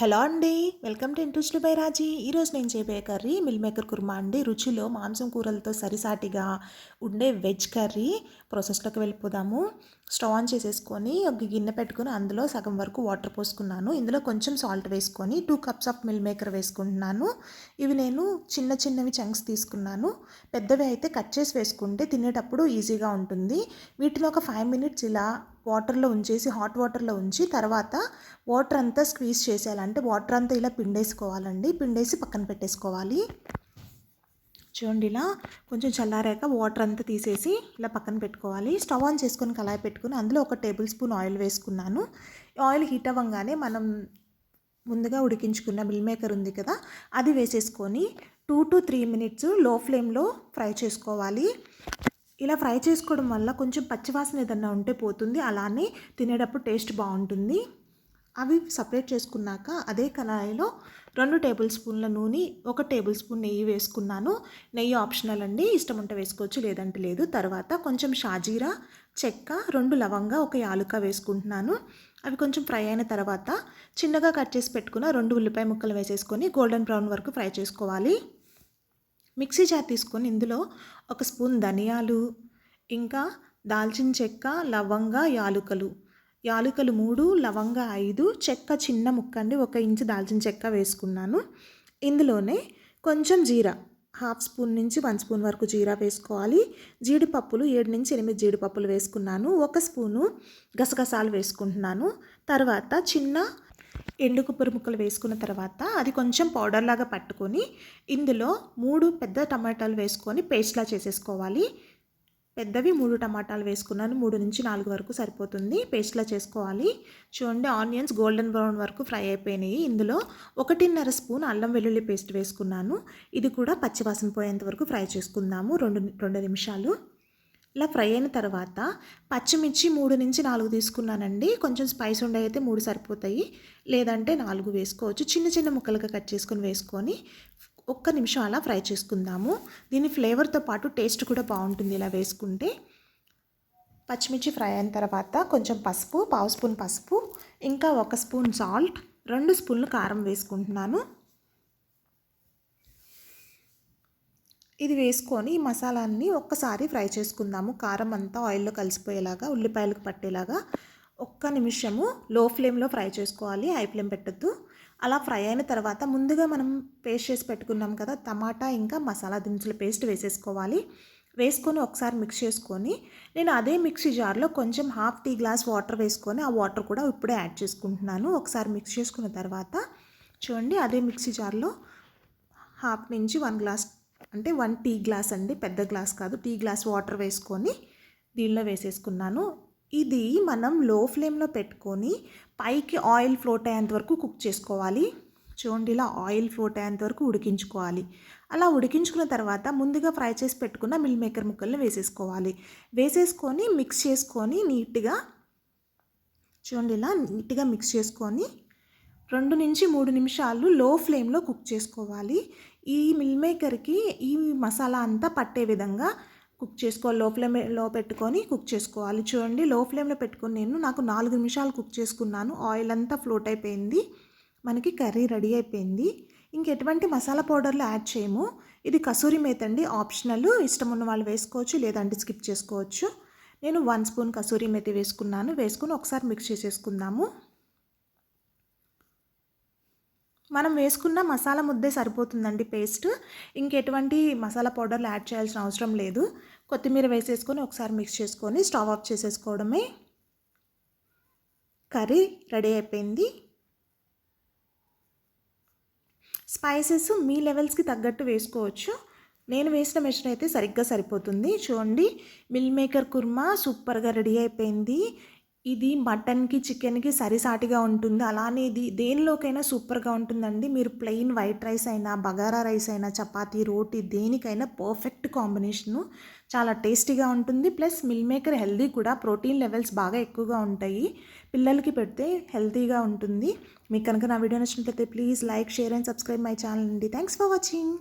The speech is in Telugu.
హలో అండి, వెల్కమ్ టు ఇంట్రెస్ట్ బై రాజీ. ఈరోజు నేను చేయబోయే కర్రీ మిల్ మేకర్ కుర్మా అండి. రుచిలో మాంసం కూరలతో సరిసాటిగా ఉండే వెజ్ కర్రీ. ప్రాసెస్లోకి వెళ్ళిపోదాము. స్టవ్ ఆన్ చేసేసుకొని ఒక గిన్నె పెట్టుకొని అందులో సగం వరకు వాటర్ పోసుకున్నాను. ఇందులో కొంచెం సాల్ట్ వేసుకొని 2 కప్స్ ఆఫ్ మిల్ మేకర్ వేసుకుంటున్నాను. ఇవి నేను చిన్నవి చంక్స్ తీసుకున్నాను. పెద్దవి అయితే కట్ చేసి వేసుకుంటే తినేటప్పుడు ఈజీగా ఉంటుంది. వీటిని ఒక 5 మినిట్స్ ఇలా వాటర్లో ఉంచేసి హాట్ వాటర్లో ఉంచి తర్వాత వాటర్ అంతా స్క్వీజ్ చేసేయాలంటే వాటర్ అంతా ఇలా పిండేసుకోవాలండి. పిండేసి పక్కన పెట్టేసుకోవాలి. చూడండి, ఇలా కొంచెం చల్లారాక వాటర్ అంతా తీసేసి ఇలా పక్కన పెట్టుకోవాలి. స్టవ్ ఆన్ చేసుకొని కళాయి పెట్టుకుని అందులో 1 టేబుల్ స్పూన్ ఆయిల్ వేసుకున్నాను. ఆయిల్ హీట్ అవ్వగానే మనం ముందుగా ఉడికించుకున్న మిల్ మేకర్ ఉంది కదా, అది వేసేసుకొని 2 to 3 మినిట్స్ లో ఫ్లేమ్లో ఫ్రై చేసుకోవాలి. ఇలా ఫ్రై చేసుకోవడం వల్ల కొంచెం పచ్చివాసన ఏదన్నా ఉంటే పోతుంది, అలానే తినేటప్పుడు టేస్ట్ బాగుంటుంది. అవి సపరేట్ చేసుకున్నాక అదే కళాయిలో 2 టేబుల్ స్పూన్ల నూనె, 1 టేబుల్ స్పూన్ నెయ్యి వేసుకున్నాను. నెయ్యి ఆప్షనల్ అండి, ఇష్టం ఉంటే వేసుకోవచ్చు, లేదంటే లేదు. తర్వాత కొంచెం షాజీరా, చెక్క, 2 లవంగా, 1 యాలుక వేసుకుంటున్నాను. అవి కొంచెం ఫ్రై అయిన తర్వాత చిన్నగా కట్ చేసి పెట్టుకున్న 2 ఉల్లిపాయ ముక్కలు వేసేసుకొని గోల్డెన్ బ్రౌన్ వరకు ఫ్రై చేసుకోవాలి. మిక్సీ జార్ తీసుకొని ఇందులో 1 స్పూన్ ధనియాలు, ఇంకా దాల్చిన చెక్క, లవంగా, యాలుకలు 3, లవంగా 5, చెక్క చిన్న ముక్క అండి, 1 ఇంచు దాల్చిన చెక్క వేసుకున్నాను. ఇందులోనే కొంచెం జీరా, 1/2 స్పూన్ నుంచి 1 స్పూన్ వరకు జీరా వేసుకోవాలి. జీడిపప్పులు 7 నుంచి 8 జీడిపప్పులు వేసుకున్నాను. 1 స్పూను గసగసాలు వేసుకుంటున్నాను. తర్వాత చిన్న ఎండు కొబ్బరి ముక్కలు వేసుకున్న తర్వాత అది కొంచెం పౌడర్ లాగా పట్టుకొని ఇందులో 3 పెద్ద టమాటాలు వేసుకొని పేస్ట్లా చేసేసుకోవాలి. పెద్దవి 3 టమాటాలు వేసుకున్నాను. 3 నుంచి 4 వరకు సరిపోతుంది. పేస్ట్లా చేసుకోవాలి. చూడండి, ఆనియన్స్ గోల్డెన్ బ్రౌన్ వరకు ఫ్రై అయిపోయినాయి. ఇందులో 1.5 స్పూన్ అల్లం వెల్లుల్లి పేస్ట్ వేసుకున్నాను. ఇది కూడా పచ్చివాసన పోయేంత వరకు ఫ్రై చేసుకుందాము 2 నిమిషాలు. ఇలా ఫ్రై అయిన తర్వాత పచ్చిమిర్చి 3 నుంచి 4 తీసుకున్నానండి. కొంచెం స్పైస్ ఉండే అయితే 3 సరిపోతాయి, లేదంటే 4 వేసుకోవచ్చు. చిన్న ముక్కలుగా కట్ చేసుకొని వేసుకొని 1 నిమిషం అలా ఫ్రై చేసుకుందాము. దీని ఫ్లేవర్తో పాటు టేస్ట్ కూడా బాగుంటుంది ఇలా వేసుకుంటే. పచ్చిమిర్చి ఫ్రై అయిన తర్వాత కొంచెం పసుపు, 1/2 స్పూన్ పసుపు, ఇంకా 1 స్పూన్ సాల్ట్, 2 స్పూన్లు కారం వేసుకుంటున్నాను. ఇది వేసుకొని ఈ మసాలాన్ని ఒక్కసారి ఫ్రై చేసుకుందాము. కారం అంతా ఆయిల్లో కలిసిపోయేలాగా, ఉల్లిపాయలకు పట్టేలాగా 1 నిమిషము లో ఫ్లేమ్లో ఫ్రై చేసుకోవాలి. హై ఫ్లేమ్ పెట్టద్దు. అలా ఫ్రై అయిన తర్వాత ముందుగా మనం పేస్ట్ చేసి పెట్టుకున్నాం కదా, టమాటా ఇంకా మసాలా దినుసుల పేస్ట్ వేసేసుకోవాలి. వేసుకొని ఒకసారి మిక్స్ చేసుకొని నేను అదే మిక్సీ జార్లో కొంచెం 1/2 టీ గ్లాస్ వాటర్ వేసుకొని ఆ వాటర్ కూడా ఇప్పుడే యాడ్ చేసుకుంటున్నాను. ఒకసారి మిక్స్ చేసుకున్న తర్వాత చూడండి, అదే మిక్సీ జార్లో 1/2 నుంచి 1 గ్లాస్, అంటే 1 టీ గ్లాస్ అండి, పెద్ద గ్లాస్ కాదు, టీ గ్లాస్ వాటర్ వేసుకొని దీనిలో వేసేసుకున్నాను. ఇది మనం లో ఫ్లేమ్లో పెట్టుకొని పైకి ఆయిల్ ఫ్లోట్ అయ్యేంత వరకు కుక్ చేసుకోవాలి. చూడండి, ఇలా ఆయిల్ ఫ్లోట్ అయ్యేంత వరకు ఉడికించుకోవాలి. అలా ఉడికించుకున్న తర్వాత ముందుగా ఫ్రై చేసి పెట్టుకున్న మిల్ మేకర్ ముక్కల్ని వేసేసుకోవాలి. వేసేసుకొని మిక్స్ చేసుకొని నీట్గా, చూడండి ఇలా నీట్గా మిక్స్ చేసుకొని 2 నుంచి 3 నిమిషాలు లో ఫ్లేమ్లో కుక్ చేసుకోవాలి. ఈ మిల్ మేకర్కి ఈ మసాలా అంతా పట్టే విధంగా కుక్ చేసుకోవాలి. లో ఫ్లేమ్లో పెట్టుకొని కుక్ చేసుకోవాలి. చూడండి, లో ఫ్లేమ్లో పెట్టుకొని నాకు 4 నిమిషాలు కుక్ చేసుకున్నాను. ఆయిల్ అంతా ఫ్లోట్ అయిపోయింది. మనకి కర్రీ రెడీ అయిపోయింది. ఇంకెటువంటి మసాలా పౌడర్లు యాడ్ చేయము. ఇది కసూరి మేతి అండి, ఆప్షనల్. ఇష్టం ఉన్న వాళ్ళు వేసుకోవచ్చు, లేదంటే స్కిప్ చేసుకోవచ్చు. నేను 1 స్పూన్ కసూరి మేతి వేసుకున్నాను. వేసుకుని ఒకసారి మిక్స్ చేసేసుకుందాము. మనం వేసుకున్న మసాలా ముద్దే సరిపోతుందండి పేస్ట్. ఇంకెటువంటి మసాలా పౌడర్లు యాడ్ చేయాల్సిన అవసరం లేదు. కొత్తిమీర వేసేసుకొని ఒకసారి మిక్స్ చేసుకొని స్టవ్ ఆఫ్ చేసేసుకోవడమే. కర్రీ రెడీ అయిపోయింది. స్పైసెస్ మీ లెవెల్స్కి తగ్గట్టు వేసుకోవచ్చు. నేను వేసిన మెషర్ అయితే సరిగ్గా సరిపోతుంది. చూడండి, మిల్ మేకర్ కుర్మా సూపర్గా రెడీ అయిపోయింది. ఇది మటన్కి, చికెన్కి సరిసాటిగా ఉంటుంది. అలానే ఇది దేనిలోకైనా సూపర్గా ఉంటుందండి. మీరు ప్లెయిన్ వైట్ రైస్ అయినా, బగారా రైస్ అయినా, చపాతీ, రోటీ దేనికైనా పర్ఫెక్ట్ కాంబినేషను. చాలా టేస్టీగా ఉంటుంది. ప్లస్ మిల్ మేకర్ హెల్దీ కూడా, ప్రోటీన్ లెవెల్స్ బాగా ఎక్కువగా ఉంటాయి. పిల్లలకి పెడితే హెల్తీగా ఉంటుంది. మీకు కనుక నా వీడియో నచ్చినట్లయితే please like, share and subscribe my channel అండి. Thanks for watching.